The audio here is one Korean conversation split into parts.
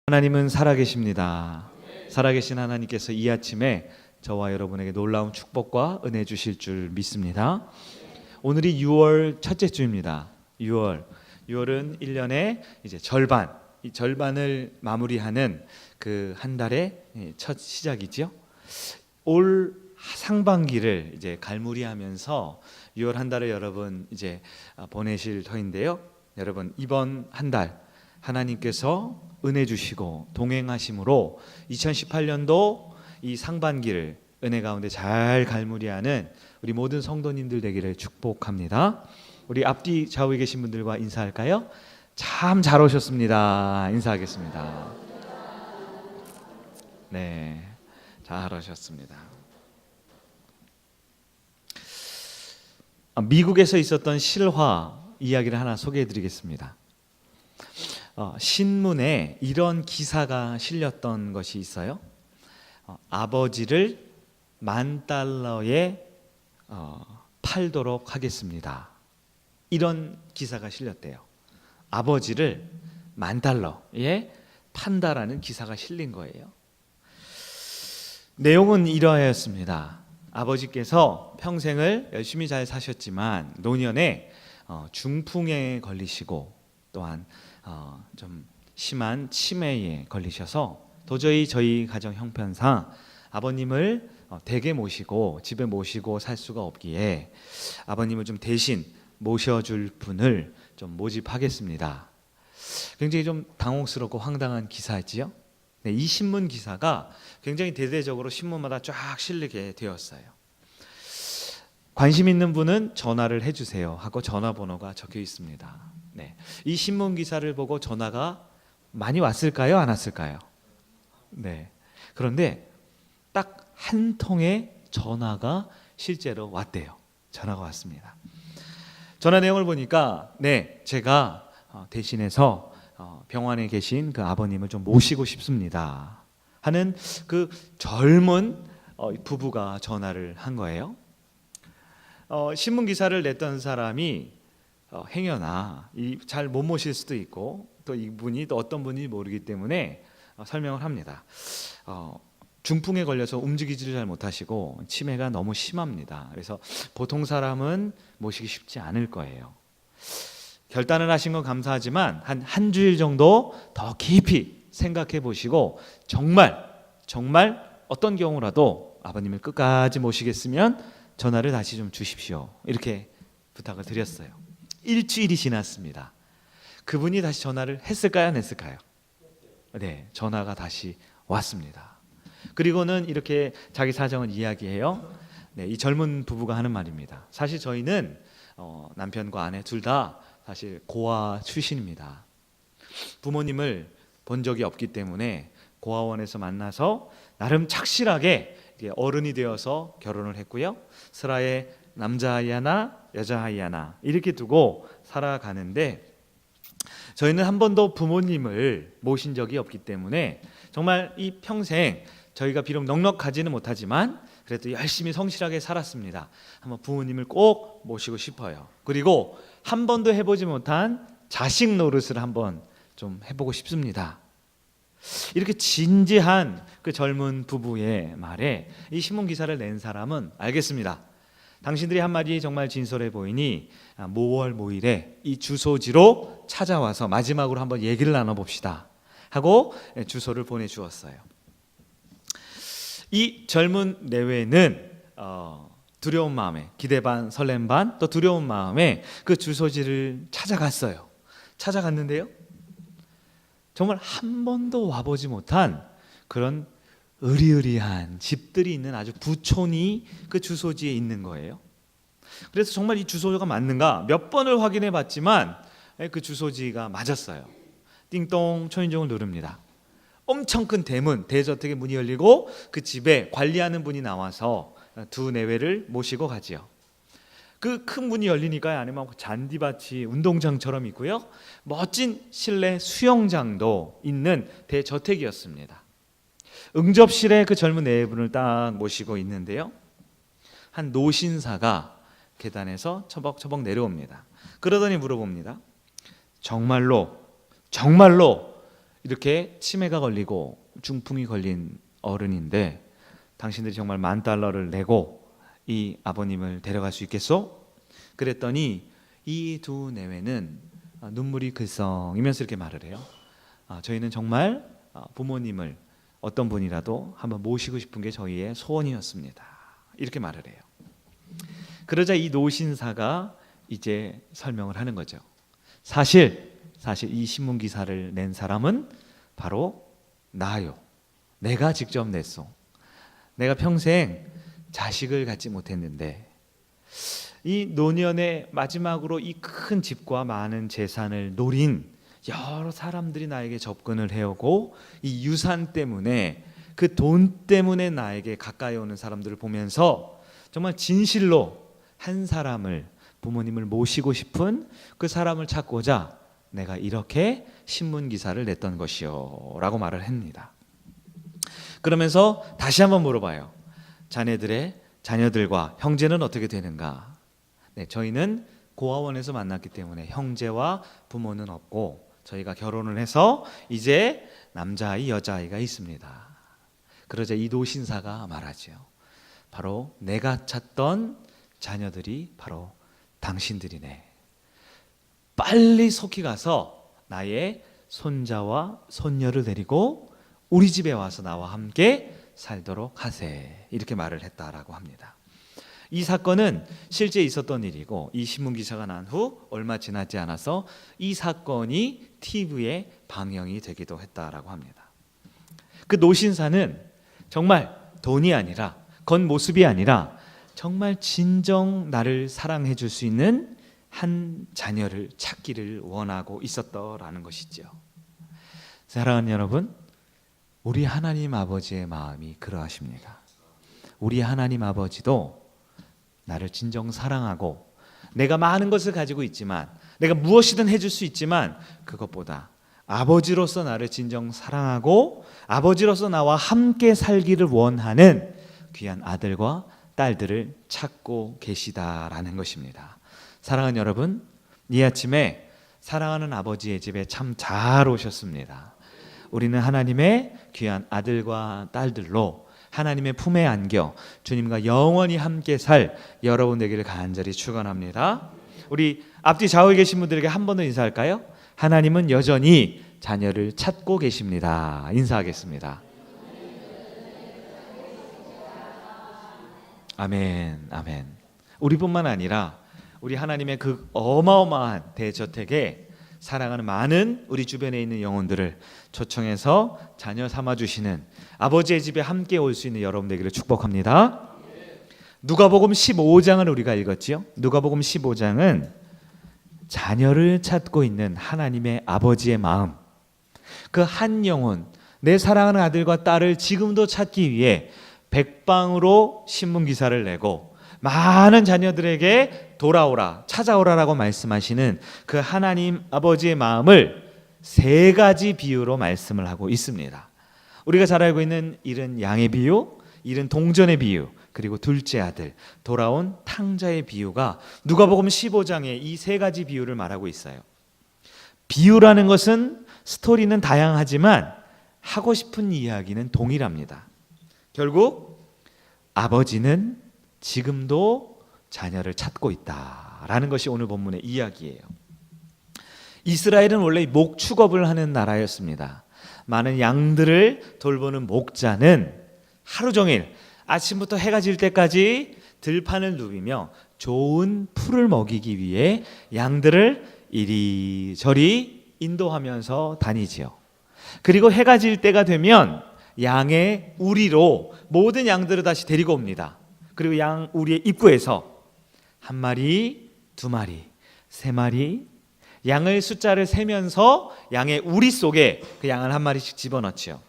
하나님은 살아계십니다. 살아계신 하나님께서 이 아침에 저와 여러분에게 놀라운 축복과 은혜 주실 줄 믿습니다. 오늘이 6월 첫째 주입니다. 6월은 1년의 이제 절반, 이 절반을 마무리하는 그 한 달의 첫 시작이죠. 올 상반기를 이제 갈무리하면서 6월 한 달을 여러분 이제 보내실 터인데요. 여러분 이번 한 달 하나님께서 은혜 주시고 동행하심으로 2018년도 이 상반기를 은혜 가운데 잘 갈무리하는 우리 모든 성도님들 되기를 축복합니다. 우리 앞뒤 좌우에 계신 분들과 인사할까요? 참 잘 오셨습니다. 인사하겠습니다. 네, 잘 오셨습니다. 미국에서 있었던 실화 이야기를 하나 소개해 드리겠습니다. 신문에 이런 기사가 실렸던 것이 있어요. 아버지를 $10,000에 팔도록 하겠습니다. 이런 기사가 실렸대요. 아버지를 $10,000에 판다라는 기사가 실린 거예요. 내용은 이러하였습니다. 아버지께서 평생을 열심히 잘 사셨지만 노년에 중풍에 걸리시고 또한 좀 심한 치매에 걸리셔서 도저히 저희 가정 형편상 아버님을 댁에 모시고 집에 모시고 살 수가 없기에 아버님을 좀 대신 모셔줄 분을 좀 모집하겠습니다. 굉장히 좀 당혹스럽고 황당한 기사지요. 네, 이 신문 기사가 굉장히 대대적으로 신문마다 쫙 실리게 되었어요. 관심 있는 분은 전화를 해주세요 하고 전화번호가 적혀 있습니다. 네, 이 신문 기사를 보고 전화가 많이 왔을까요? 안 왔을까요? 네. 그런데 딱 한 통의 전화가 실제로 왔대요. 전화가 왔습니다. 전화 내용을 보니까 네, 제가 대신해서 병원에 계신 그 아버님을 좀 모시고 싶습니다 하는 그 젊은 부부가 전화를 한 거예요. 신문 기사를 냈던 사람이 행여나 잘 못 모실 수도 있고 또 이분이 또 어떤 분인지 모르기 때문에 설명을 합니다. 중풍에 걸려서 움직이지를 잘 못하시고 치매가 너무 심합니다. 그래서 보통 사람은 모시기 쉽지 않을 거예요. 결단을 하신 건 감사하지만 한 주일 정도 더 깊이 생각해 보시고 정말 어떤 경우라도 아버님을 끝까지 모시겠으면 전화를 다시 좀 주십시오. 이렇게 부탁을 드렸어요. 일주일이 지났습니다. 그분이 다시 전화를 했을까요? 안 했을까요? 네, 전화가 다시 왔습니다. 그리고는 이렇게 자기 사정을 이야기해요. 네, 이 젊은 부부가 하는 말입니다. 사실 저희는 남편과 아내 둘 다 사실 고아 출신입니다. 부모님을 본 적이 없기 때문에 고아원에서 만나서 나름 착실하게 어른이 되어서 결혼을 했고요. 슬하에 남자아이 하나 여자아이 하나 이렇게 두고 살아가는데 저희는 한 번도 부모님을 모신 적이 없기 때문에 정말 이 평생 저희가 비록 넉넉하지는 못하지만 그래도 열심히 성실하게 살았습니다. 한번 부모님을 꼭 모시고 싶어요. 그리고 한 번도 해보지 못한 자식 노릇을 한번 좀 해보고 싶습니다. 이렇게 진지한 그 젊은 부부의 말에 이 신문 기사를 낸 사람은 알겠습니다. 당신들이 한 말이 정말 진솔해 보이니 모월 모일에 이 주소지로 찾아와서 마지막으로 한번 얘기를 나눠봅시다 하고 주소를 보내주었어요. 이 젊은 내외는 두려운 마음에 기대 반 설렘 반 또 두려운 마음에 그 주소지를 찾아갔어요. 찾아갔는데요, 정말 한 번도 와보지 못한 그런 으리으리한 집들이 있는 아주 부촌이 그 주소지에 있는 거예요. 그래서 정말 이 주소가 맞는가 몇 번을 확인해 봤지만 그 주소지가 맞았어요. 띵동 초인종을 누릅니다. 엄청 큰 대문, 대저택의 문이 열리고 그 집에 관리하는 분이 나와서 두 내외를 모시고 가지요. 그 큰 문이 열리니까 안에 막 잔디밭이 운동장처럼 있고요, 멋진 실내 수영장도 있는 대저택이었습니다. 응접실에 그 젊은 내외분을 딱 모시고 있는데요, 한 노신사가 계단에서 처벅처벅 내려옵니다. 그러더니 물어봅니다. 정말로 이렇게 치매가 걸리고 중풍이 걸린 어른인데 당신들이 정말 $10,000를 내고 이 아버님을 데려갈 수 있겠소? 그랬더니 이 두 내외는 눈물이 글썽이면서 이렇게 말을 해요. 저희는 정말 부모님을 어떤 분이라도 한번 모시고 싶은 게 저희의 소원이었습니다. 이렇게 말을 해요. 그러자 이 노신사가 이제 설명을 하는 거죠. 사실 이 신문 기사를 낸 사람은 바로 나요. 내가 직접 냈소. 내가 평생 자식을 갖지 못했는데 이 노년의 마지막으로 이 큰 집과 많은 재산을 노린 여러 사람들이 나에게 접근을 해오고 이 유산 때문에 그 돈 때문에 나에게 가까이 오는 사람들을 보면서 정말 진실로 한 사람을, 부모님을 모시고 싶은 그 사람을 찾고자 내가 이렇게 신문 기사를 냈던 것이요 라고 말을 합니다. 그러면서 다시 한번 물어봐요. 자녀들과 형제는 어떻게 되는가? 네, 저희는 고아원에서 만났기 때문에 형제와 부모는 없고 저희가 결혼을 해서 이제 남자아이 여자아이가 있습니다. 그러자 이 노신사가 말하죠. 바로 내가 찾던 자녀들이 바로 당신들이네. 빨리 속히 가서 나의 손자와 손녀를 데리고 우리 집에 와서 나와 함께 살도록 하세. 이렇게 말을 했다라고 합니다. 이 사건은 실제 있었던 일이고 이 신문 기사가 난 후 얼마 지나지 않아서 이 사건이 TV에 방영이 되기도 했다라고 합니다. 그 노신사는 정말 돈이 아니라 겉모습이 아니라 정말 진정 나를 사랑해 줄 수 있는 한 자녀를 찾기를 원하고 있었더라는 것이죠. 사랑하는 여러분, 우리 하나님 아버지의 마음이 그러하십니다. 우리 하나님 아버지도 나를 진정 사랑하고 내가 많은 것을 가지고 있지만 내가 무엇이든 해줄 수 있지만 그것보다 아버지로서 나를 진정 사랑하고 아버지로서 나와 함께 살기를 원하는 귀한 아들과 딸들을 찾고 계시다라는 것입니다. 사랑하는 여러분, 이 아침에 사랑하는 아버지의 집에 참 잘 오셨습니다. 우리는 하나님의 귀한 아들과 딸들로 하나님의 품에 안겨 주님과 영원히 함께 살 여러분 되기를 간절히 축원합니다. 우리 앞뒤 좌우에 계신 분들에게 한 번 더 인사할까요? 하나님은 여전히 자녀를 찾고 계십니다. 인사하겠습니다. 아멘, 아멘. 우리뿐만 아니라 우리 하나님의 그 어마어마한 대저택에 사랑하는 많은 우리 주변에 있는 영혼들을 초청해서 자녀 삼아주시는 아버지의 집에 함께 올 수 있는 여러분 되기를 축복합니다. 누가복음 15장을 우리가 읽었지요. 누가복음 15장은 자녀를 찾고 있는 하나님의 아버지의 마음, 그 한 영혼, 내 사랑하는 아들과 딸을 지금도 찾기 위해 백방으로 신문 기사를 내고 많은 자녀들에게 돌아오라, 찾아오라라고 말씀하시는 그 하나님 아버지의 마음을 세 가지 비유로 말씀을 하고 있습니다. 우리가 잘 알고 있는 잃은 양의 비유, 잃은 동전의 비유, 그리고 둘째 아들, 돌아온 탕자의 비유가 누가복음 15장에 이 세 가지 비유를 말하고 있어요. 비유라는 것은 스토리는 다양하지만 하고 싶은 이야기는 동일합니다. 결국 아버지는 지금도 자녀를 찾고 있다라는 것이 오늘 본문의 이야기예요. 이스라엘은 원래 목축업을 하는 나라였습니다. 많은 양들을 돌보는 목자는 하루 종일 아침부터 해가 질 때까지 들판을 누비며 좋은 풀을 먹이기 위해 양들을 이리저리 인도하면서 다니지요. 그리고 해가 질 때가 되면 양의 우리로 모든 양들을 다시 데리고 옵니다. 그리고 양 우리의 입구에서 한 마리, 두 마리, 세 마리, 양을 숫자를 세면서 양의 우리 속에 그 양을 한 마리씩 집어넣지요.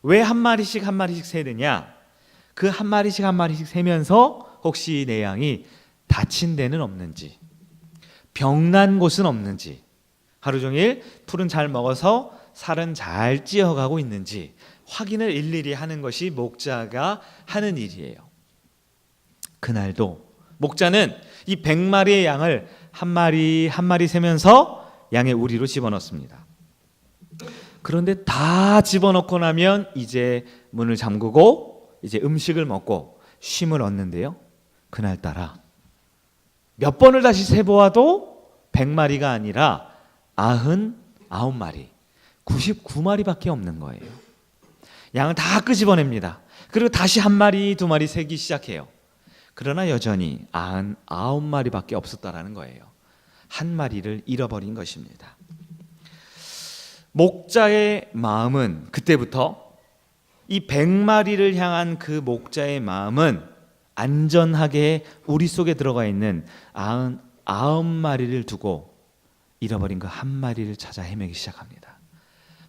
왜 한 마리씩 한 마리씩 세느냐? 그 한 마리씩 한 마리씩 세면서 혹시 내 양이 다친 데는 없는지, 병난 곳은 없는지, 하루 종일 풀은 잘 먹어서 살은 잘 찌어가고 있는지 확인을 일일이 하는 것이 목자가 하는 일이에요. 그날도 목자는 이 100마리의 양을 한 마리 한 마리 세면서 양의 우리로 집어넣습니다. 그런데 다 집어넣고 나면 이제 문을 잠그고 이제 음식을 먹고 쉼을 얻는데요. 그날따라 몇 번을 다시 세보아도 100마리가 아니라 99마리, 99마리밖에 없는 거예요. 양을 다 끄집어냅니다. 그리고 다시 한 마리, 두 마리 세기 시작해요. 그러나 여전히 99마리밖에 없었다라는 거예요. 한 마리를 잃어버린 것입니다. 목자의 마음은 그때부터 이 100마리를 향한 그 목자의 마음은 안전하게 우리 속에 들어가 있는 99마리를 두고 잃어버린 그 한 마리를 찾아 헤매기 시작합니다.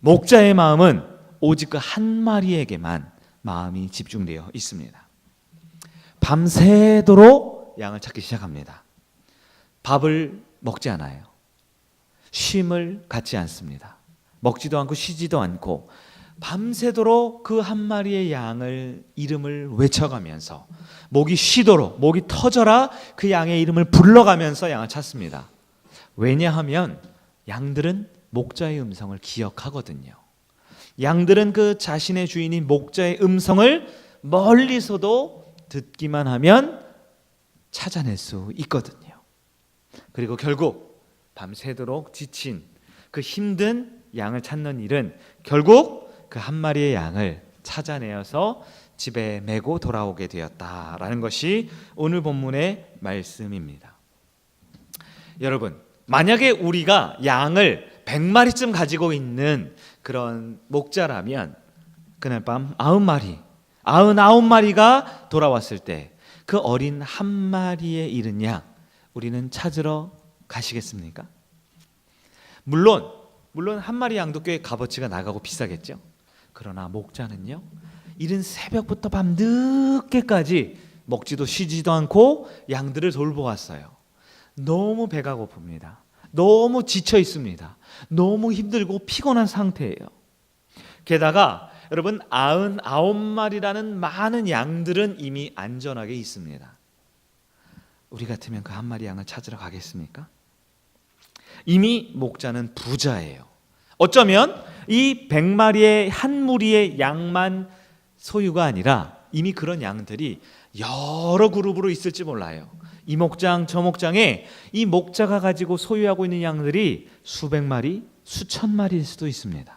목자의 마음은 오직 그 한 마리에게만 마음이 집중되어 있습니다. 밤새도록 양을 찾기 시작합니다. 밥을 먹지 않아요. 쉼을 갖지 않습니다. 먹지도 않고 쉬지도 않고 밤새도록 그 한 마리의 양을 이름을 외쳐가면서 목이 쉬도록, 목이 터져라 그 양의 이름을 불러가면서 양을 찾습니다. 왜냐하면 양들은 목자의 음성을 기억하거든요. 양들은 그 자신의 주인인 목자의 음성을 멀리서도 듣기만 하면 찾아낼 수 있거든요. 그리고 결국 밤새도록 지친 그 힘든 양을 찾는 일은 결국 그 한 마리의 양을 찾아내어서 집에 메고 돌아오게 되었다라는 것이 오늘 본문의 말씀입니다. 여러분, 만약에 우리가 양을 100마리쯤 가지고 있는 그런 목자라면 그날 밤 99마리가 돌아왔을 때 그 어린 한 마리에 잃은 양 우리는 찾으러 가시겠습니까? 물론 한 마리 양도 꽤 값어치가 나가고 비싸겠죠. 그러나 목자는요, 이른 새벽부터 밤 늦게까지 먹지도 쉬지도 않고 양들을 돌보았어요. 너무 배가 고픕니다. 너무 지쳐 있습니다. 너무 힘들고 피곤한 상태예요. 게다가 여러분 99마리라는 많은 양들은 이미 안전하게 있습니다. 우리 같으면 그 한 마리 양을 찾으러 가겠습니까? 이미 목자는 부자예요. 어쩌면 이 100마리의 한 무리의 양만 소유가 아니라 이미 그런 양들이 여러 그룹으로 있을지 몰라요. 이 목장 저 목장에 이 목자가 가지고 소유하고 있는 양들이 수백 마리, 수천 마리일 수도 있습니다.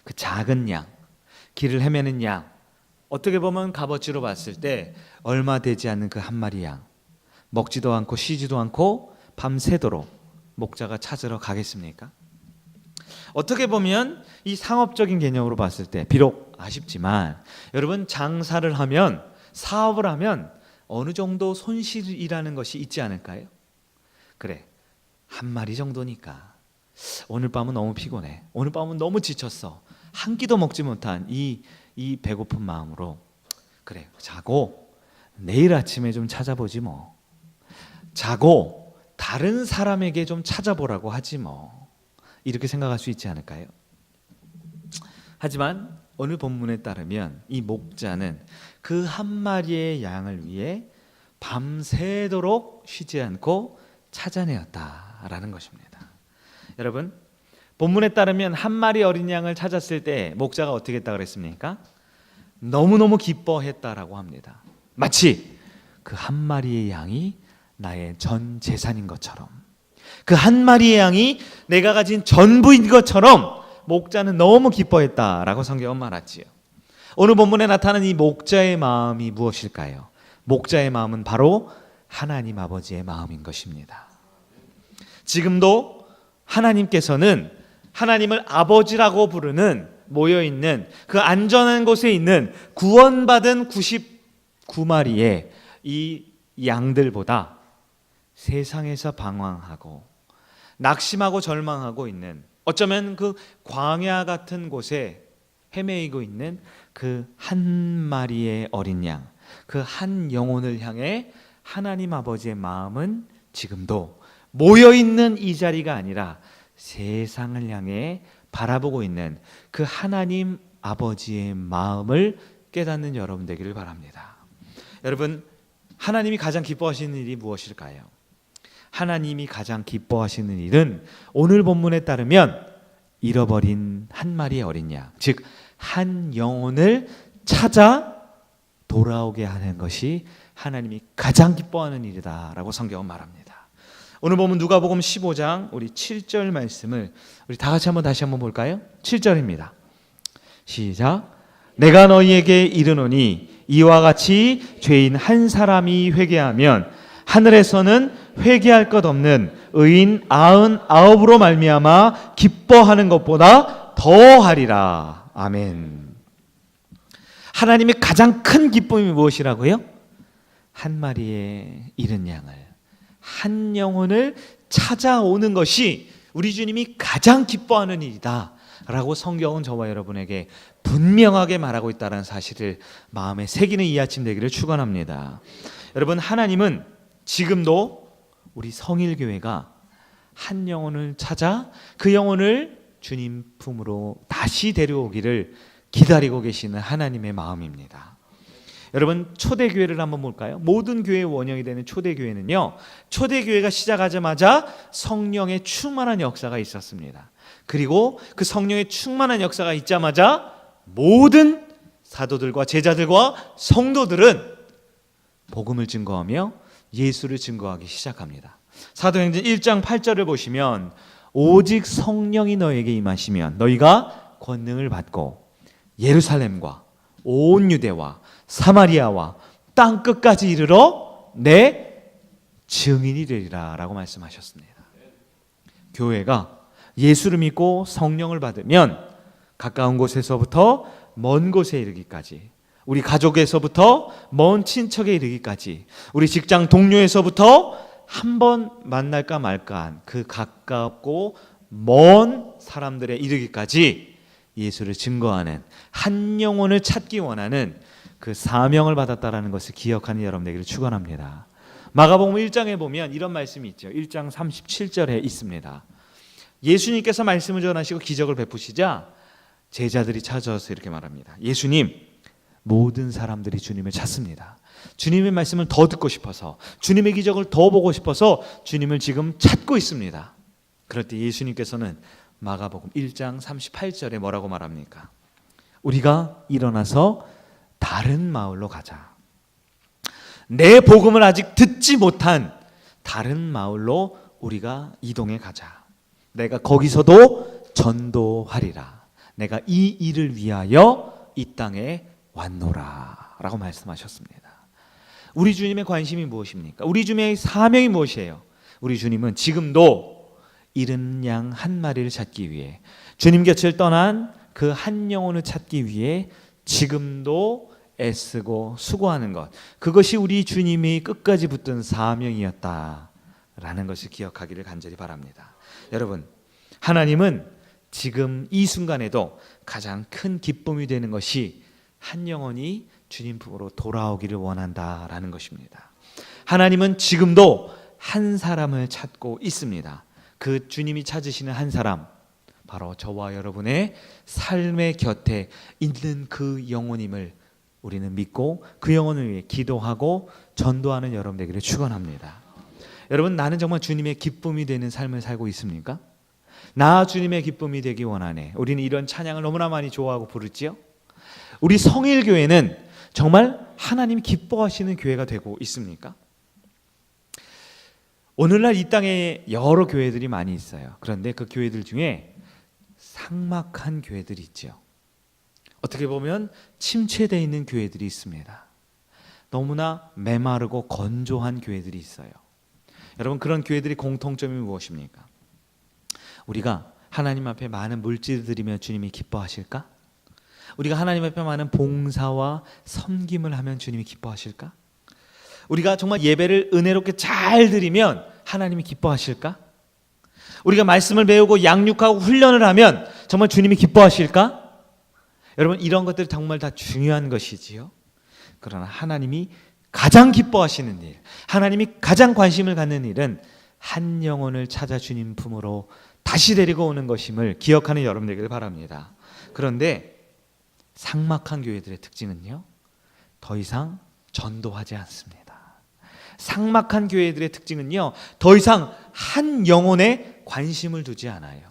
그 작은 양, 길을 헤매는 양, 어떻게 보면 값어치로 봤을 때 얼마 되지 않는 그 한 마리 양, 먹지도 않고 쉬지도 않고 밤새도록 목자가 찾으러 가겠습니까? 어떻게 보면 이 상업적인 개념으로 봤을 때 비록 아쉽지만 여러분, 장사를 하면, 사업을 하면 어느 정도 손실이라는 것이 있지 않을까요? 그래, 한 마리 정도니까 오늘 밤은 너무 피곤해, 오늘 밤은 너무 지쳤어, 한 끼도 먹지 못한 이 배고픈 마음으로 그래, 자고 내일 아침에 좀 찾아보지 뭐, 자고 다른 사람에게 좀 찾아보라고 하지 뭐, 이렇게 생각할 수 있지 않을까요? 하지만 오늘 본문에 따르면 이 목자는 그 한 마리의 양을 위해 밤새도록 쉬지 않고 찾아내었다라는 것입니다. 여러분, 본문에 따르면 한 마리 어린 양을 찾았을 때 목자가 어떻게 했다 그랬습니까? 너무너무 기뻐했다라고 합니다. 마치 그 한 마리의 양이 나의 전 재산인 것처럼, 그 한 마리의 양이 내가 가진 전부인 것처럼 목자는 너무 기뻐했다라고 성경은 말하지요. 오늘 본문에 나타나는 이 목자의 마음이 무엇일까요? 목자의 마음은 바로 하나님 아버지의 마음인 것입니다. 지금도 하나님께서는 하나님을 아버지라고 부르는, 모여있는 그 안전한 곳에 있는 구원받은 99마리의 이 양들보다 세상에서 방황하고 낙심하고 절망하고 있는, 어쩌면 그 광야 같은 곳에 헤매이고 있는 그 한 마리의 어린 양, 그 한 영혼을 향해 하나님 아버지의 마음은 지금도 모여있는 이 자리가 아니라 세상을 향해 바라보고 있는 그 하나님 아버지의 마음을 깨닫는 여러분 되기를 바랍니다. 여러분, 하나님이 가장 기뻐하시는 일이 무엇일까요? 하나님이 가장 기뻐하시는 일은 오늘 본문에 따르면 잃어버린 한 마리의 어린 양, 즉 한 영혼을 찾아 돌아오게 하는 것이 하나님이 가장 기뻐하는 일이다라고 성경은 말합니다. 오늘 보면 누가복음 15장 우리 7절 말씀을 우리 다 같이 다시 한번 볼까요? 7절입니다. 시작. 내가 너희에게 이르노니 이와 같이 죄인 한 사람이 회개하면 하늘에서는 회개할 것 없는 의인 99으로 말미암아 기뻐하는 것보다 더하리라. 아멘. 하나님의 가장 큰 기쁨이 무엇이라고요? 한 마리의 잃은 양을, 한 영혼을 찾아오는 것이 우리 주님이 가장 기뻐하는 일이다 라고 성경은 저와 여러분에게 분명하게 말하고 있다는 사실을 마음에 새기는 이 아침 되기를 축원합니다. 여러분, 하나님은 지금도 우리 성일교회가 한 영혼을 찾아 그 영혼을 주님 품으로 다시 데려오기를 기다리고 계시는 하나님의 마음입니다. 여러분, 초대교회를 한번 볼까요? 모든 교회의 원형이 되는 초대교회는요, 초대교회가 시작하자마자 성령의 충만한 역사가 있었습니다. 그리고 그 성령의 충만한 역사가 있자마자 모든 사도들과 제자들과 성도들은 복음을 증거하며 예수를 증거하기 시작합니다. 사도행전 1장 8절을 보시면 오직 성령이 너에게 임하시면 너희가 권능을 받고 예루살렘과 온 유대와 사마리아와 땅 끝까지 이르러 내 증인이 되리라 라고 말씀하셨습니다. 교회가 예수를 믿고 성령을 받으면 가까운 곳에서부터 먼 곳에 이르기까지, 우리 가족에서부터 먼 친척에 이르기까지, 우리 직장 동료에서부터 한 번 만날까 말까한 그 가깝고 먼 사람들에 이르기까지 예수를 증거하는, 한 영혼을 찾기 원하는 그 사명을 받았다라는 것을 기억하는 여러분 되기를 축원합니다. 마가복음 1장에 보면 이런 말씀이 있죠. 1장 37절에 있습니다. 예수님께서 말씀을 전하시고 기적을 베푸시자 제자들이 찾아와서 이렇게 말합니다. 예수님, 모든 사람들이 주님을 찾습니다. 주님의 말씀을 더 듣고 싶어서, 주님의 기적을 더 보고 싶어서 주님을 지금 찾고 있습니다. 그럴 때 예수님께서는 마가복음 1장 38절에 뭐라고 말합니까? 우리가 일어나서 다른 마을로 가자. 내 복음을 아직 듣지 못한 다른 마을로 우리가 이동해 가자. 내가 거기서도 전도하리라. 내가 이 일을 위하여 이 땅에 왔노라 라고 말씀하셨습니다. 우리 주님의 관심이 무엇입니까? 우리 주님의 사명이 무엇이에요? 우리 주님은 지금도 잃은 양 한 마리를 찾기 위해, 주님 곁을 떠난 그 한 영혼을 찾기 위해 지금도 애쓰고 수고하는 것, 그것이 우리 주님이 끝까지 붙든 사명이었다라는 것을 기억하기를 간절히 바랍니다. 여러분, 하나님은 지금 이 순간에도 가장 큰 기쁨이 되는 것이 한 영혼이 주님 품으로 돌아오기를 원한다라는 것입니다. 하나님은 지금도 한 사람을 찾고 있습니다. 그 주님이 찾으시는 한 사람, 바로 저와 여러분의 삶의 곁에 있는 그 영혼임을 우리는 믿고 그 영혼을 위해 기도하고 전도하는 여러분 되기를 축원합니다. 여러분, 나는 정말 주님의 기쁨이 되는 삶을 살고 있습니까? 나 주님의 기쁨이 되기 원하네. 우리는 이런 찬양을 너무나 많이 좋아하고 부르지요. 우리 성일교회는 정말 하나님 기뻐하시는 교회가 되고 있습니까? 오늘날 이 땅에 여러 교회들이 많이 있어요. 그런데 그 교회들 중에 삭막한 교회들이 있죠. 어떻게 보면 침체되어 있는 교회들이 있습니다. 너무나 메마르고 건조한 교회들이 있어요. 여러분, 그런 교회들이 공통점이 무엇입니까? 우리가 하나님 앞에 많은 물질을 드리면 주님이 기뻐하실까? 우리가 하나님 앞에 많은 봉사와 섬김을 하면 주님이 기뻐하실까? 우리가 정말 예배를 은혜롭게 잘 드리면 하나님이 기뻐하실까? 우리가 말씀을 배우고 양육하고 훈련을 하면 정말 주님이 기뻐하실까? 여러분, 이런 것들이 정말 다 중요한 것이지요. 그러나 하나님이 가장 기뻐하시는 일, 하나님이 가장 관심을 갖는 일은 한 영혼을 찾아 주님 품으로 다시 데리고 오는 것임을 기억하는 여러분 되기를 바랍니다. 그런데 삭막한 교회들의 특징은요, 더 이상 전도하지 않습니다. 삭막한 교회들의 특징은요, 더 이상 한 영혼에 관심을 두지 않아요.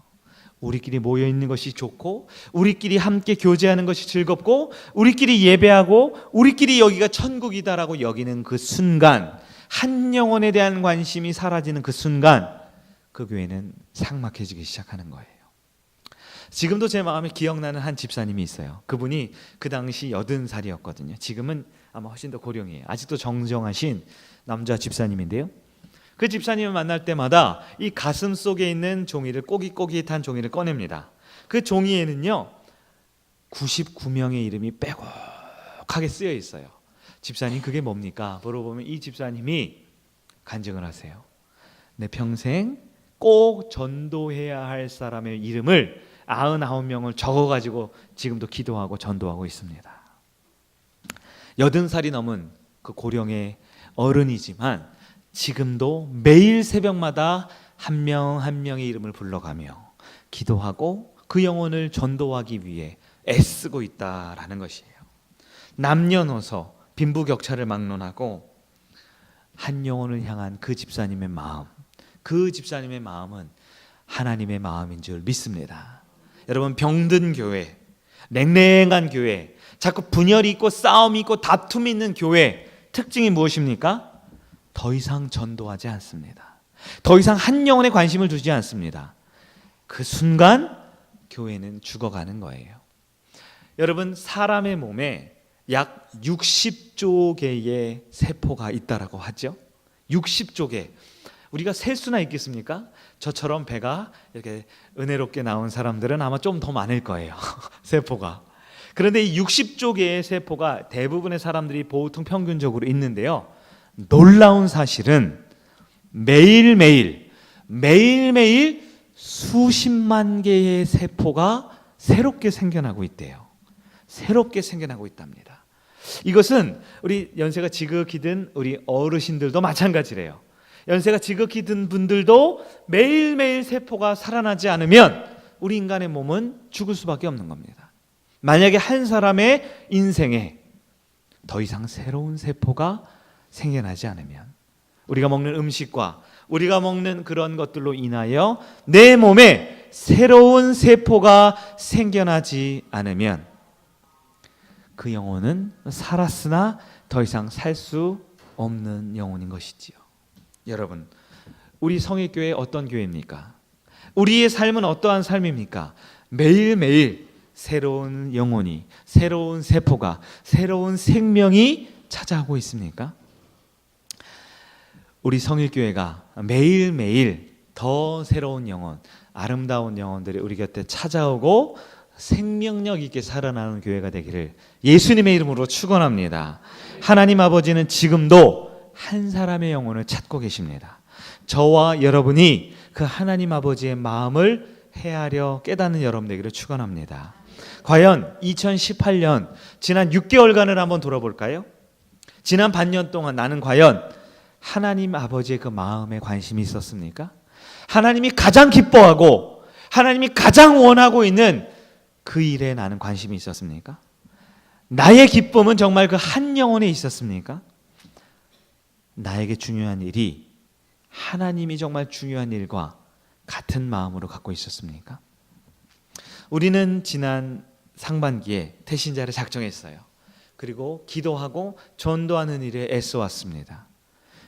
우리끼리 모여 있는 것이 좋고, 우리끼리 함께 교제하는 것이 즐겁고, 우리끼리 예배하고, 우리끼리 여기가 천국이다라고 여기는 그 순간, 한 영혼에 대한 관심이 사라지는 그 순간, 그 교회는 삭막해지기 시작하는 거예요. 지금도 제 마음에 기억나는 한 집사님이 있어요. 그분이 그 당시 80살이었거든요. 지금은 아마 훨씬 더 고령이에요. 아직도 정정하신 남자 집사님인데요. 그 집사님을 만날 때마다 이 가슴 속에 있는 종이를, 꼬깃꼬깃한 종이를 꺼냅니다. 그 종이에는요 99명의 이름이 빼곡하게 쓰여 있어요. 집사님 그게 뭡니까? 물어보면 이 집사님이 간증을 하세요. 내 평생 꼭 전도해야 할 사람의 이름을 99명을 적어가지고 지금도 기도하고 전도하고 있습니다. 80살이 넘은 그 고령의 어른이지만 지금도 매일 새벽마다 한 명 한 명의 이름을 불러가며 기도하고 그 영혼을 전도하기 위해 애쓰고 있다라는 것이에요. 남녀노소 빈부격차를 막론하고 한 영혼을 향한 그 집사님의 마음, 그 집사님의 마음은 하나님의 마음인 줄 믿습니다. 여러분, 병든 교회, 냉랭한 교회, 자꾸 분열이 있고 싸움이 있고 다툼이 있는 교회 특징이 무엇입니까? 더 이상 전도하지 않습니다. 더 이상 한 영혼에 관심을 두지 않습니다. 그 순간 교회는 죽어가는 거예요. 여러분, 사람의 몸에 약 60조 개의 세포가 있다라고 하죠. 60조 개. 우리가 셀 수나 있겠습니까? 저처럼 배가 이렇게 은혜롭게 나온 사람들은 아마 좀 더 많을 거예요. 세포가. 그런데 이 60조 개의 세포가 대부분의 사람들이 보통 평균적으로 있는데요. 놀라운 사실은 매일매일 수십만 개의 세포가 새롭게 생겨나고 있대요. 새롭게 생겨나고 있답니다. 이것은 우리 연세가 지극히 든 우리 어르신들도 마찬가지래요. 연세가 지극히 든 분들도 매일매일 세포가 살아나지 않으면 우리 인간의 몸은 죽을 수밖에 없는 겁니다. 만약에 한 사람의 인생에 더 이상 새로운 세포가 생겨나지 않으면, 우리가 먹는 음식과 우리가 먹는 그런 것들로 인하여 내 몸에 새로운 세포가 생겨나지 않으면 그 영혼은 살았으나 더 이상 살 수 없는 영혼인 것이지요. 여러분, 우리 성일교회 어떤 교회입니까? 우리의 삶은 어떠한 삶입니까? 매일매일 새로운 영혼이, 새로운 세포가, 새로운 생명이 찾아오고 있습니까? 우리 성일교회가 매일매일 더 새로운 영혼, 아름다운 영혼들이 우리 곁에 찾아오고 생명력 있게 살아나는 교회가 되기를 예수님의 이름으로 축원합니다. 하나님 아버지는 지금도 한 사람의 영혼을 찾고 계십니다. 저와 여러분이 그 하나님 아버지의 마음을 헤아려 깨닫는 여러분 되기를 축원합니다. 과연 2018년 지난 6개월간을 한번 돌아볼까요? 지난 반년 동안 나는 과연 하나님 아버지의 그 마음에 관심이 있었습니까? 하나님이 가장 기뻐하고 하나님이 가장 원하고 있는 그 일에 나는 관심이 있었습니까? 나의 기쁨은 정말 그 한 영혼에 있었습니까? 나에게 중요한 일이 하나님이 정말 중요한 일과 같은 마음으로 갖고 있었습니까? 우리는 지난 상반기에 태신자를 작정했어요. 그리고 기도하고 전도하는 일에 애써왔습니다.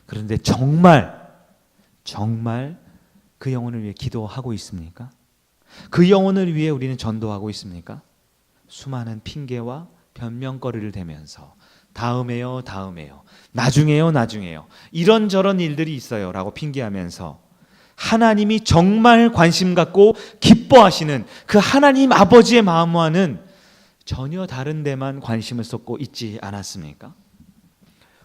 그런데 정말 그 영혼을 위해 기도하고 있습니까? 그 영혼을 위해 우리는 전도하고 있습니까? 수많은 핑계와 변명거리를 대면서 다음에요, 나중에요, 이런저런 일들이 있어요 라고 핑계하면서 하나님이 정말 관심 갖고 기뻐하시는 그 하나님 아버지의 마음과는 전혀 다른 데만 관심을 쏟고 있지 않았습니까?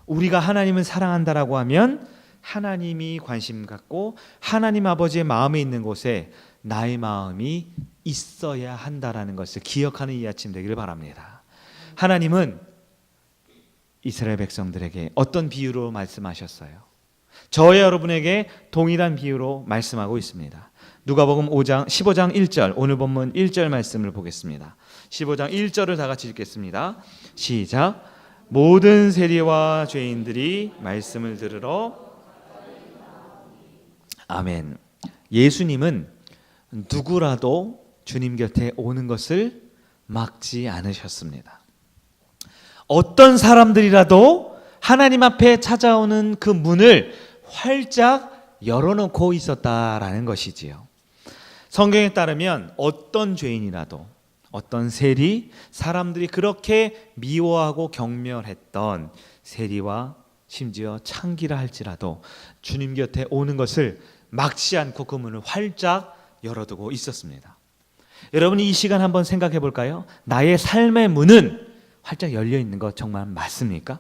우리가 하나님을 사랑한다라고 하면 하나님이 관심 갖고 하나님 아버지의 마음에 있는 곳에 나의 마음이 있어야 한다라는 것을 기억하는 이 아침 되기를 바랍니다. 하나님은 이스라엘 백성들에게 어떤 비유로 말씀하셨어요? 저와 여러분에게 동일한 비유로 말씀하고 있습니다. 누가복음 15장 1절, 오늘 본문 1절 말씀을 보겠습니다. 15장 1절을 다 같이 읽겠습니다. 시작. 모든 세리와 죄인들이 말씀을 들으러. 아멘. 예수님은 누구라도 주님 곁에 오는 것을 막지 않으셨습니다. 어떤 사람들이라도 하나님 앞에 찾아오는 그 문을 활짝 열어놓고 있었다라는 것이지요. 성경에 따르면 어떤 죄인이라도, 어떤 세리, 사람들이 그렇게 미워하고 경멸했던 세리와 심지어 창기라 할지라도 주님 곁에 오는 것을 막지 않고 그 문을 활짝 열어두고 있었습니다. 여러분, 이 시간 한번 생각해 볼까요? 나의 삶의 문은 활짝 열려 있는 것 정말 맞습니까?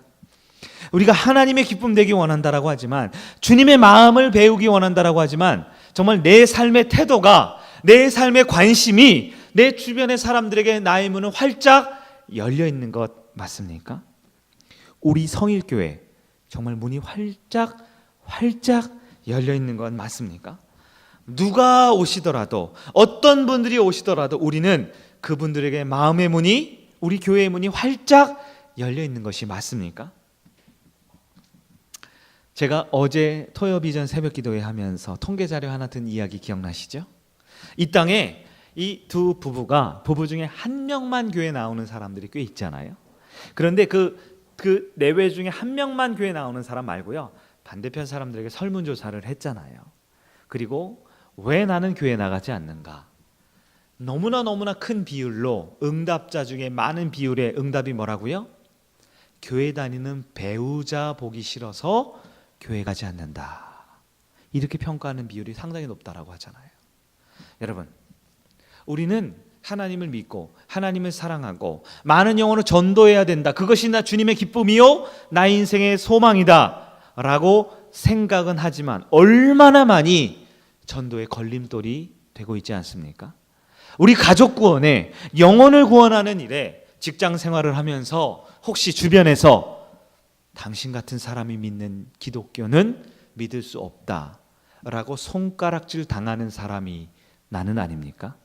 우리가 하나님의 기쁨 되기 원한다라고 하지만, 주님의 마음을 배우기 원한다라고 하지만, 정말 내 삶의 태도가, 내 삶의 관심이 내 주변의 사람들에게 나의 문은 활짝 열려 있는 것 맞습니까? 우리 성일교회 정말 문이 활짝 열려 있는 건 맞습니까? 누가 오시더라도, 어떤 분들이 오시더라도 우리는 그분들에게 마음의 문이, 우리 교회의 문이 활짝 열려 있는 것이 맞습니까? 제가 어제 토요비전 새벽기도회 하면서 통계자료 하나 든 이야기 기억나시죠? 이 땅에 이 두 부부가, 부부 중에 한 명만 교회 나오는 사람들이 꽤 있잖아요. 그런데 그 내외 중에 한 명만 교회 나오는 사람 말고요, 반대편 사람들에게 설문조사를 했잖아요. 그리고 왜 나는 교회 나가지 않는가? 너무나 큰 비율로, 응답자 중에 많은 비율의 응답이 뭐라고요? 교회 다니는 배우자 보기 싫어서 교회 가지 않는다. 이렇게 평가하는 비율이 상당히 높다라고 하잖아요. 여러분, 우리는 하나님을 믿고 하나님을 사랑하고 많은 영혼을 전도해야 된다. 그것이 나 주님의 기쁨이요 나의 인생의 소망이다 라고 생각은 하지만, 얼마나 많이 전도의 걸림돌이 되고 있지 않습니까? 우리 가족 구원에, 영혼을 구원하는 일에 직장 생활을 하면서 혹시 주변에서 당신 같은 사람이 믿는 기독교는 믿을 수 없다라고 손가락질 당하는 사람이 나는 아닙니까?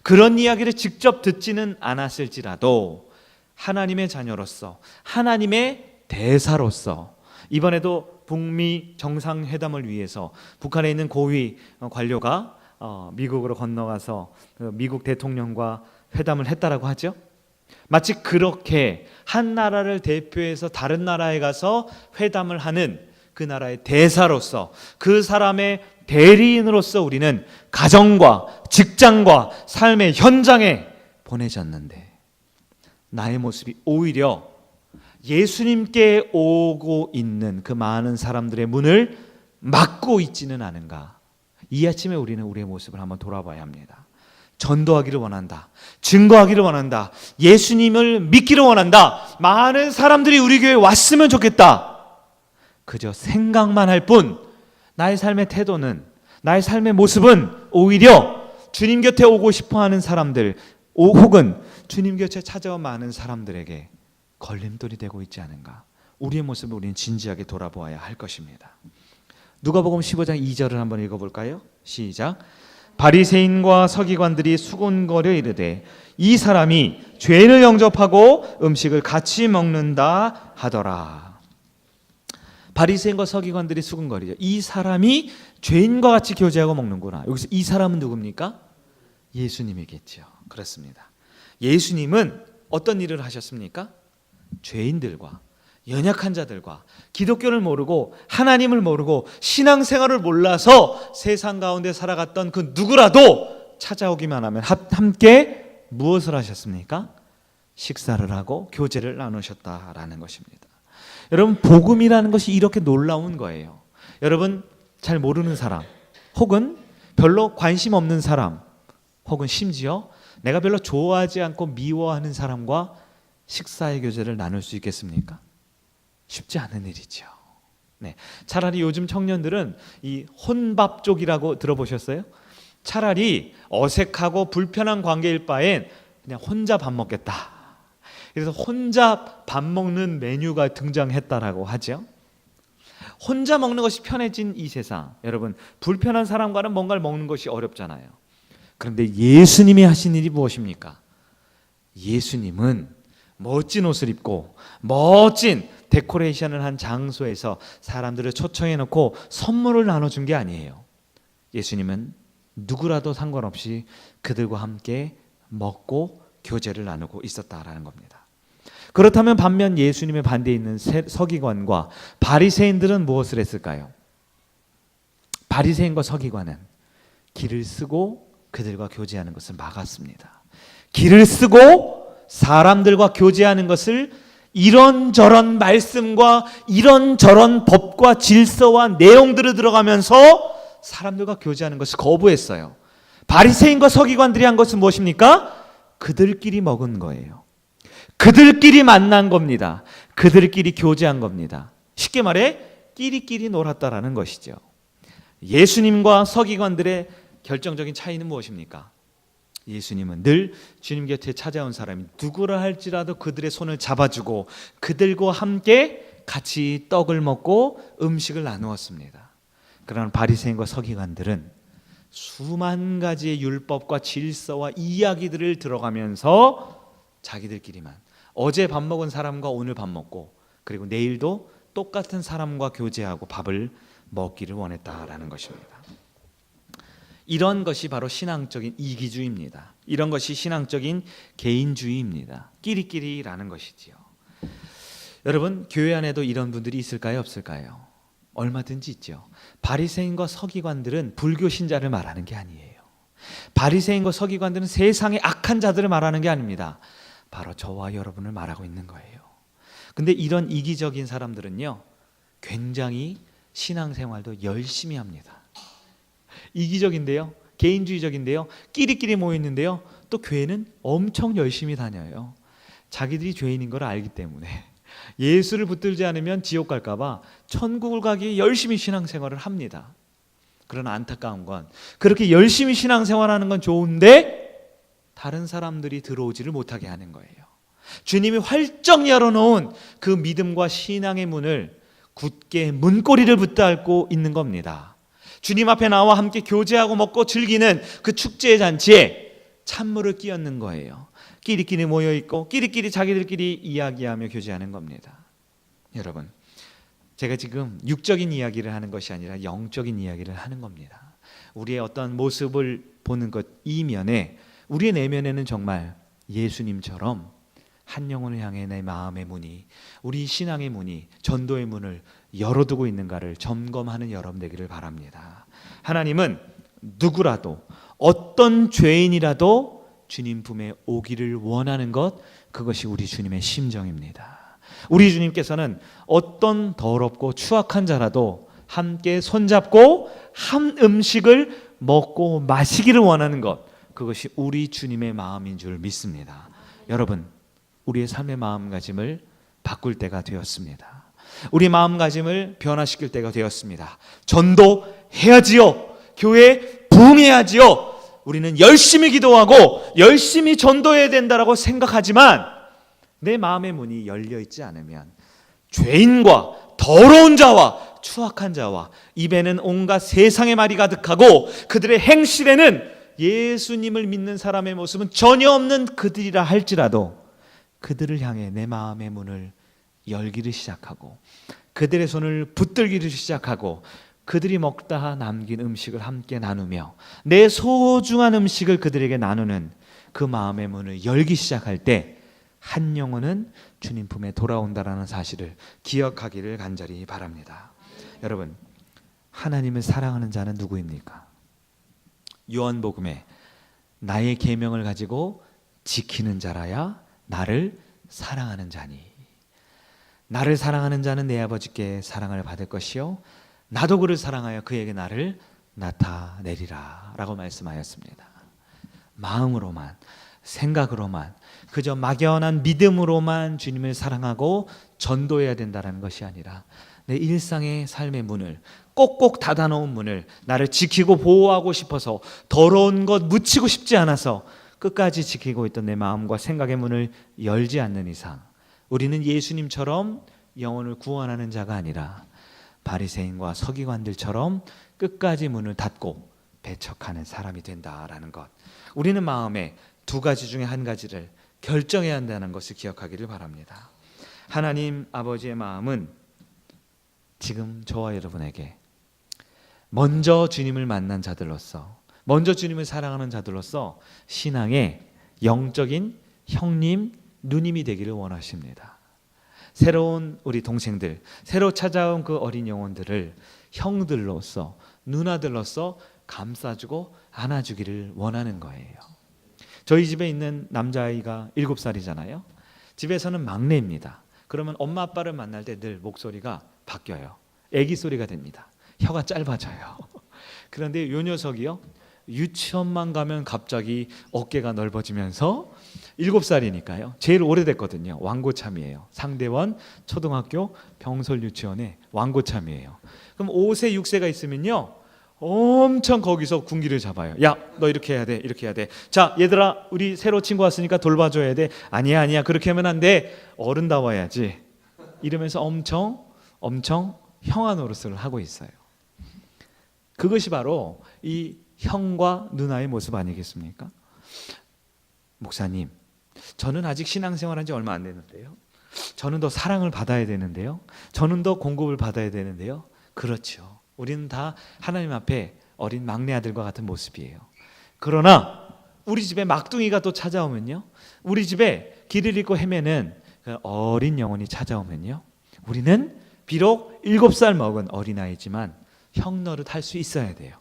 그런 이야기를 직접 듣지는 않았을지라도 하나님의 자녀로서, 하나님의 대사로서, 이번에도 북미 정상회담을 위해서 북한에 있는 고위 관료가 미국으로 건너가서 미국 대통령과 회담을 했다라고 하죠. 마치 그렇게 한 나라를 대표해서 다른 나라에 가서 회담을 하는 그 나라의 대사로서, 그 사람의 대리인으로서 우리는 가정과 직장과 삶의 현장에 보내졌는데, 나의 모습이 오히려 예수님께 오고 있는 그 많은 사람들의 문을 막고 있지는 않은가? 이 아침에 우리는 우리의 모습을 한번 돌아봐야 합니다. 전도하기를 원한다. 증거하기를 원한다. 예수님을 믿기를 원한다. 많은 사람들이 우리 교회에 왔으면 좋겠다. 그저 생각만 할 뿐, 나의 삶의 태도는, 나의 삶의 모습은 오히려 주님 곁에 오고 싶어하는 사람들, 혹은 주님 곁에 찾아온 많은 사람들에게 걸림돌이 되고 있지 않은가? 우리의 모습을 우리는 진지하게 돌아보아야 할 것입니다. 누가복음 15장 2절을 한번 읽어볼까요? 시작. 바리새인과 서기관들이 수군거려 이르되 이 사람이 죄인을 영접하고 음식을 같이 먹는다 하더라. 바리새인과 서기관들이 수군거리죠. 이 사람이 죄인과 같이 교제하고 먹는구나. 여기서 이 사람은 누굽니까? 예수님이겠죠. 그렇습니다. 예수님은 어떤 일을 하셨습니까? 죄인들과 연약한 자들과 기독교를 모르고 하나님을 모르고 신앙생활을 몰라서 세상 가운데 살아갔던 그 누구라도 찾아오기만 하면 함께 무엇을 하셨습니까? 식사를 하고 교제를 나누셨다라는 것입니다. 여러분, 복음이라는 것이 이렇게 놀라운 거예요. 여러분, 잘 모르는 사람, 혹은 별로 관심 없는 사람, 혹은 심지어 내가 별로 좋아하지 않고 미워하는 사람과 식사의 교제를 나눌 수 있겠습니까? 쉽지 않은 일이죠. 네. 차라리 요즘 청년들은 이 혼밥 쪽이라고 들어보셨어요? 차라리 어색하고 불편한 관계일 바엔 그냥 혼자 밥 먹겠다. 그래서 혼자 밥 먹는 메뉴가 등장했다라고 하죠. 혼자 먹는 것이 편해진 이 세상, 여러분, 불편한 사람과는 뭔가를 먹는 것이 어렵잖아요. 그런데 예수님이 하신 일이 무엇입니까? 예수님은 멋진 옷을 입고 멋진 데코레이션을 한 장소에서 사람들을 초청해 놓고 선물을 나눠준 게 아니에요. 예수님은 누구라도 상관없이 그들과 함께 먹고 교제를 나누고 있었다라는 겁니다. 그렇다면 반면 예수님의 반대에 있는 서기관과 바리새인들은 무엇을 했을까요? 바리새인과 서기관은 길을 쓰고 그들과 교제하는 것을 막았습니다. 길을 쓰고 사람들과 교제하는 것을 이런저런 말씀과 이런저런 법과 질서와 내용들을 들어가면서 사람들과 교제하는 것을 거부했어요. 바리새인과 서기관들이 한 것은 무엇입니까? 그들끼리 먹은 거예요. 그들끼리 만난 겁니다. 그들끼리 교제한 겁니다. 쉽게 말해 끼리끼리 놀았다라는 것이죠. 예수님과 서기관들의 결정적인 차이는 무엇입니까? 예수님은 늘 주님 곁에 찾아온 사람이 누구라 할지라도 그들의 손을 잡아주고 그들과 함께 같이 떡을 먹고 음식을 나누었습니다. 그러나 바리새인과 서기관들은 수만 가지의 율법과 질서와 이야기들을 들어가면서 자기들끼리만 어제 밥 먹은 사람과 오늘 밥 먹고 그리고 내일도 똑같은 사람과 교제하고 밥을 먹기를 원했다라는 것입니다. 이런 것이 바로 신앙적인 이기주의입니다. 이런 것이 신앙적인 개인주의입니다. 끼리끼리라는 것이지요. 여러분, 교회 안에도 이런 분들이 있을까요? 없을까요? 얼마든지 있죠. 바리새인과 서기관들은 불교 신자를 말하는 게 아니에요. 바리새인과 서기관들은 세상의 악한 자들을 말하는 게 아닙니다. 바로 저와 여러분을 말하고 있는 거예요. 근데 이런 이기적인 사람들은요, 굉장히 신앙생활도 열심히 합니다. 이기적인데요, 개인주의적인데요, 끼리끼리 모여있는데요, 또 교회는 엄청 열심히 다녀요. 자기들이 죄인인 걸 알기 때문에 예수를 붙들지 않으면 지옥 갈까봐 천국을 가기 위해 열심히 신앙생활을 합니다. 그러나 안타까운 건 그렇게 열심히 신앙생활하는 건 좋은데 다른 사람들이 들어오지를 못하게 하는 거예요. 주님이 활짝 열어놓은 그 믿음과 신앙의 문을 굳게 문고리를 붙들고 있는 겁니다. 주님 앞에 나와 함께 교제하고 먹고 즐기는 그 축제의 잔치에 찬물을 끼얹는 거예요. 끼리끼리 모여있고 끼리끼리 자기들끼리 이야기하며 교제하는 겁니다. 여러분, 제가 지금 육적인 이야기를 하는 것이 아니라 영적인 이야기를 하는 겁니다. 우리의 어떤 모습을 보는 것 이면에 우리의 내면에는 정말 예수님처럼 한 영혼을 향해 내 마음의 문이, 우리 신앙의 문이, 전도의 문을 열어두고 있는가를 점검하는 여러분 되기를 바랍니다. 하나님은 누구라도 어떤 죄인이라도 주님 품에 오기를 원하는 것, 그것이 우리 주님의 심정입니다. 우리 주님께서는 어떤 더럽고 추악한 자라도 함께 손잡고 한 음식을 먹고 마시기를 원하는 것, 그것이 우리 주님의 마음인 줄 믿습니다. 여러분, 우리의 삶의 마음가짐을 바꿀 때가 되었습니다. 우리 마음가짐을 변화시킬 때가 되었습니다. 전도해야지요. 교회 부흥해야지요. 우리는 열심히 기도하고 열심히 전도해야 된다라고 생각하지만 내 마음의 문이 열려 있지 않으면 죄인과 더러운 자와 추악한 자와 입에는 온갖 세상의 말이 가득하고 그들의 행실에는 예수님을 믿는 사람의 모습은 전혀 없는 그들이라 할지라도 그들을 향해 내 마음의 문을 열기를 시작하고 그들의 손을 붙들기를 시작하고 그들이 먹다 남긴 음식을 함께 나누며 내 소중한 음식을 그들에게 나누는 그 마음의 문을 열기 시작할 때 한 영혼은 주님 품에 돌아온다라는 사실을 기억하기를 간절히 바랍니다. 여러분, 하나님을 사랑하는 자는 누구입니까? 요한복음에 나의 계명을 가지고 지키는 자라야 나를 사랑하는 자니, 나를 사랑하는 자는 내 아버지께 사랑을 받을 것이요 나도 그를 사랑하여 그에게 나를 나타내리라 라고 말씀하였습니다. 마음으로만, 생각으로만, 그저 막연한 믿음으로만 주님을 사랑하고 전도해야 된다는 것이 아니라 내 일상의 삶의 문을 꼭꼭 닫아놓은 문을 나를 지키고 보호하고 싶어서 더러운 것 묻히고 싶지 않아서 끝까지 지키고 있던 내 마음과 생각의 문을 열지 않는 이상 우리는 예수님처럼 영혼을 구원하는 자가 아니라 바리새인과 서기관들처럼 끝까지 문을 닫고 배척하는 사람이 된다라는 것, 우리는 마음에 두 가지 중에 한 가지를 결정해야 한다는 것을 기억하기를 바랍니다. 하나님 아버지의 마음은 지금 저와 여러분에게 먼저 주님을 만난 자들로서 먼저 주님을 사랑하는 자들로서 신앙의 영적인 형님, 누님이 되기를 원하십니다. 새로운 우리 동생들, 새로 찾아온 그 어린 영혼들을 형들로서, 누나들로서 감싸주고 안아주기를 원하는 거예요. 저희 집에 있는 남자아이가 7살이잖아요. 집에서는 막내입니다. 그러면 엄마 아빠를 만날 때 늘 목소리가 바뀌어요. 애기 소리가 됩니다. 혀가 짧아져요. 그런데 요 녀석이요, 유치원만 가면 갑자기 어깨가 넓어지면서 7살이니까요. 제일 오래됐거든요. 왕고참이에요. 상대원 초등학교 병설 유치원의 왕고참이에요. 그럼 5세, 6세가 있으면요, 엄청 거기서 군기를 잡아요. 야, 너 이렇게 해야 돼, 이렇게 해야 돼. 자, 얘들아, 우리 새로 친구 왔으니까 돌봐줘야 돼. 아니야, 그렇게 하면 안 돼. 어른다워야지. 이러면서 엄청 형아 노릇을 하고 있어요. 그것이 바로 이 형과 누나의 모습 아니겠습니까? 목사님, 저는 아직 신앙생활한 지 얼마 안 됐는데요. 저는 더 사랑을 받아야 되는데요. 저는 더 공급을 받아야 되는데요. 그렇죠. 우리는 다 하나님 앞에 어린 막내 아들과 같은 모습이에요. 그러나 우리 집에 막둥이가 또 찾아오면요, 우리 집에 길을 잃고 헤매는 그 어린 영혼이 찾아오면요, 우리는 비록 7살 먹은 어린아이지만 형 노릇 할 수 있어야 돼요.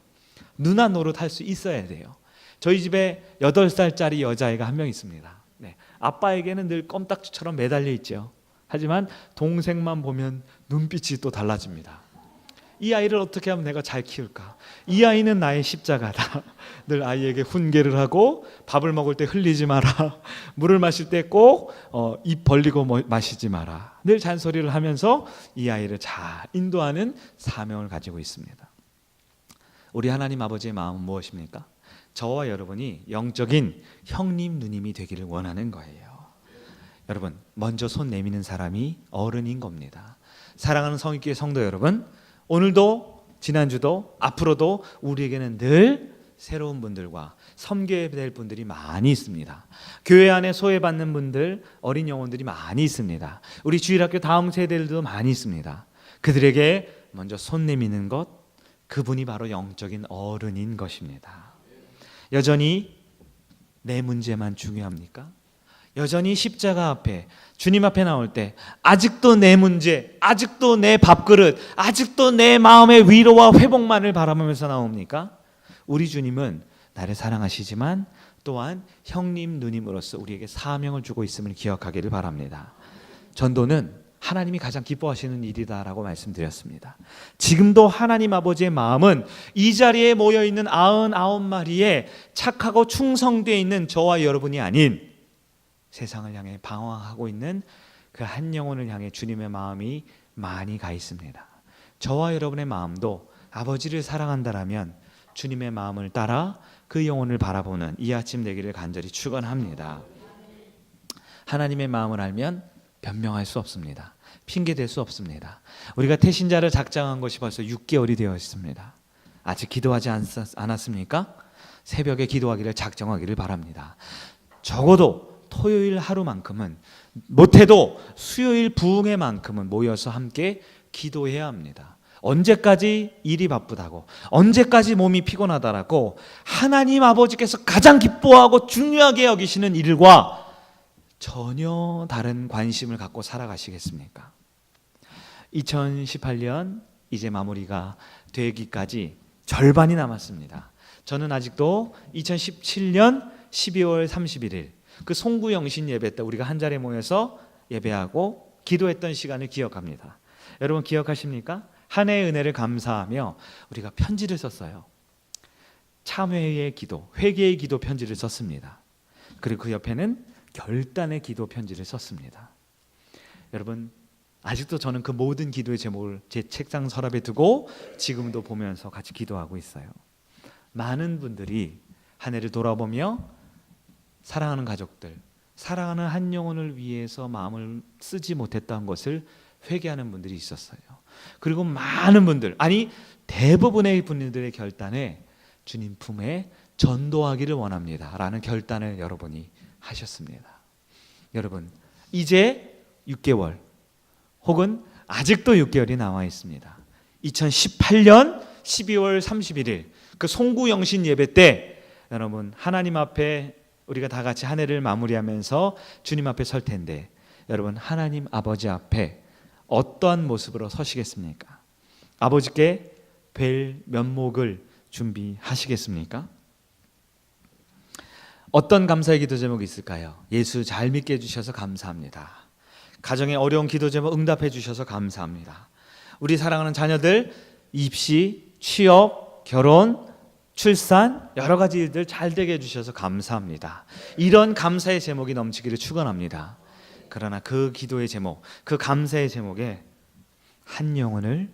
누나 노릇 할 수 있어야 돼요. 저희 집에 8살짜리 여자아이가 한 명 있습니다. 네, 아빠에게는 늘 껌딱지처럼 매달려 있죠. 하지만 동생만 보면 눈빛이 또 달라집니다. 이 아이를 어떻게 하면 내가 잘 키울까? 이 아이는 나의 십자가다. 늘 아이에게 훈계를 하고, 밥을 먹을 때 흘리지 마라, 물을 마실 때 꼭 입 벌리고 마시지 마라, 늘 잔소리를 하면서 이 아이를 잘 인도하는 사명을 가지고 있습니다. 우리 하나님 아버지의 마음은 무엇입니까? 저와 여러분이 영적인 형님, 누님이 되기를 원하는 거예요. 여러분, 먼저 손 내미는 사람이 어른인 겁니다. 사랑하는 성익교회 성도 여러분, 오늘도 지난주도 앞으로도 우리에게는 늘 새로운 분들과 섬겨야 될 분들이 많이 있습니다. 교회 안에 소외받는 분들, 어린 영혼들이 많이 있습니다. 우리 주일학교 다음 세대들도 많이 있습니다. 그들에게 먼저 손 내미는 것, 그분이 바로 영적인 어른인 것입니다. 여전히 내 문제만 중요합니까? 여전히 십자가 앞에, 주님 앞에 나올 때 아직도 내 문제, 아직도 내 밥그릇, 아직도 내 마음의 위로와 회복만을 바라보면서 나옵니까? 우리 주님은 나를 사랑하시지만 또한 형님, 누님으로서 우리에게 사명을 주고 있음을 기억하기를 바랍니다. 전도는 하나님이 가장 기뻐하시는 일이다라고 말씀드렸습니다. 지금도 하나님 아버지의 마음은 이 자리에 모여있는 99마리의 착하고 충성되어 있는 저와 여러분이 아닌 세상을 향해 방황하고 있는 그 한 영혼을 향해 주님의 마음이 많이 가 있습니다. 저와 여러분의 마음도 아버지를 사랑한다라면 주님의 마음을 따라 그 영혼을 바라보는 이 아침 되기를 간절히 축원합니다. 하나님의 마음을 알면 변명할 수 없습니다. 핑계댈 수 없습니다. 우리가 태신자를 작정한 것이 벌써 6개월이 되어 있습니다. 아직 기도하지 않았습니까? 새벽에 기도하기를 작정하기를 바랍니다. 적어도 토요일 하루만큼은, 못해도 수요일 부흥회만큼은 모여서 함께 기도해야 합니다. 언제까지 일이 바쁘다고, 언제까지 몸이 피곤하다라고 하나님 아버지께서 가장 기뻐하고 중요하게 여기시는 일과 전혀 다른 관심을 갖고 살아가시겠습니까? 2018년 이제 마무리가 되기까지 절반이 남았습니다. 저는 아직도 2017년 12월 31일 그 송구영신 예배 때 우리가 한 자리에 모여서 예배하고 기도했던 시간을 기억합니다. 여러분 기억하십니까? 한 해의 은혜를 감사하며 우리가 편지를 썼어요. 참회의 기도, 회개의 기도 편지를 썼습니다. 그리고 그 옆에는 결단의 기도 편지를 썼습니다. 여러분 아직도 저는 그 모든 기도의 제목을 제 책상 서랍에 두고 지금도 보면서 같이 기도하고 있어요. 많은 분들이 한 해를 돌아보며 사랑하는 가족들, 사랑하는 한 영혼을 위해서 마음을 쓰지 못했던 것을 회개하는 분들이 있었어요. 그리고 많은 분들, 아니 대부분의 분들의 결단에 주님 품에 전도하기를 원합니다 라는 결단을 여러분이 하셨습니다. 여러분 이제 6개월 혹은 아직도 6개월이 남아 있습니다. 2018년 12월 31일 그 송구영신 예배 때 여러분 하나님 앞에 우리가 다 같이 한 해를 마무리하면서 주님 앞에 설 텐데 여러분 하나님 아버지 앞에 어떠한 모습으로 서시겠습니까? 아버지께 뵐 면목을 준비하시겠습니까? 어떤 감사의 기도 제목이 있을까요? 예수 잘 믿게 해주셔서 감사합니다. 가정의 어려운 기도 제목 응답해 주셔서 감사합니다. 우리 사랑하는 자녀들 입시, 취업, 결혼, 출산 여러 가지 일들 잘 되게 해주셔서 감사합니다. 이런 감사의 제목이 넘치기를 축원합니다. 그러나 그 기도의 제목, 그 감사의 제목에 한 영혼을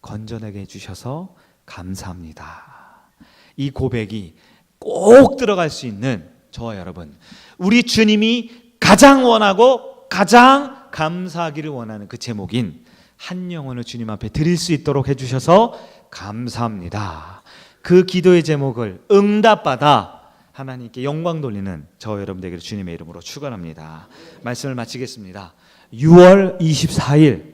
건져내게 해주셔서 감사합니다. 이 고백이 꼭 들어갈 수 있는 저와 여러분, 우리 주님이 가장 원하고 가장 감사하기를 원하는 그 제목인 한 영혼을 주님 앞에 드릴 수 있도록 해주셔서 감사합니다. 그 기도의 제목을 응답받아 하나님께 영광 돌리는 저와 여러분 되기를 주님의 이름으로 축원합니다. 말씀을 마치겠습니다. 6월 24일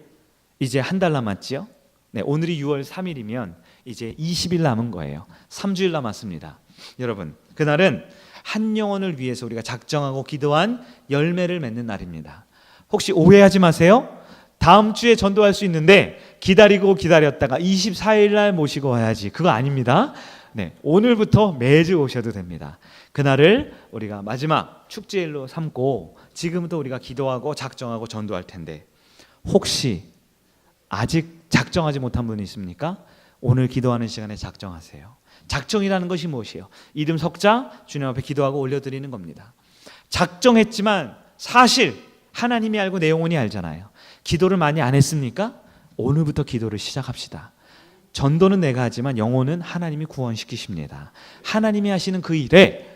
이제 한 달 남았지요? 네, 오늘이 6월 3일이면 이제 20일 남은 거예요. 3주일 남았습니다. 여러분, 그날은 한 영혼을 위해서 우리가 작정하고 기도한 열매를 맺는 날입니다. 혹시 오해하지 마세요. 다음 주에 전도할 수 있는데 기다리고 기다렸다가 24일 날 모시고 와야지, 그거 아닙니다. 네, 오늘부터 매주 오셔도 됩니다. 그날을 우리가 마지막 축제일로 삼고 지금부터 우리가 기도하고 작정하고 전도할 텐데 혹시 아직 작정하지 못한 분이 있습니까? 오늘 기도하는 시간에 작정하세요. 작정이라는 것이 무엇이에요? 이름 석자 주님 앞에 기도하고 올려드리는 겁니다. 작정했지만 사실 하나님이 알고 내 영혼이 알잖아요. 기도를 많이 안 했습니까? 오늘부터 기도를 시작합시다. 전도는 내가 하지만 영혼은 하나님이 구원시키십니다. 하나님이 하시는 그 일에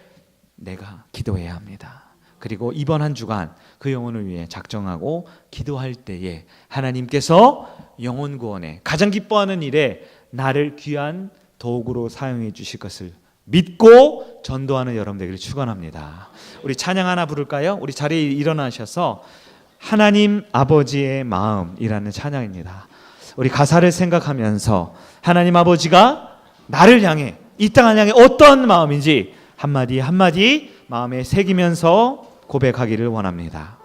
내가 기도해야 합니다. 그리고 이번 한 주간 그 영혼을 위해 작정하고 기도할 때에 하나님께서 영혼 구원에 가장 기뻐하는 일에 나를 귀한 도구로 사용해 주실 것을 믿고 전도하는 여러분 되기를 축원합니다. 우리 찬양 하나 부를까요? 우리 자리에 일어나셔서 하나님 아버지의 마음이라는 찬양입니다. 우리 가사를 생각하면서 하나님 아버지가 나를 향해, 이 땅을 향해 어떤 마음인지 한마디 한마디 마음에 새기면서 고백하기를 원합니다.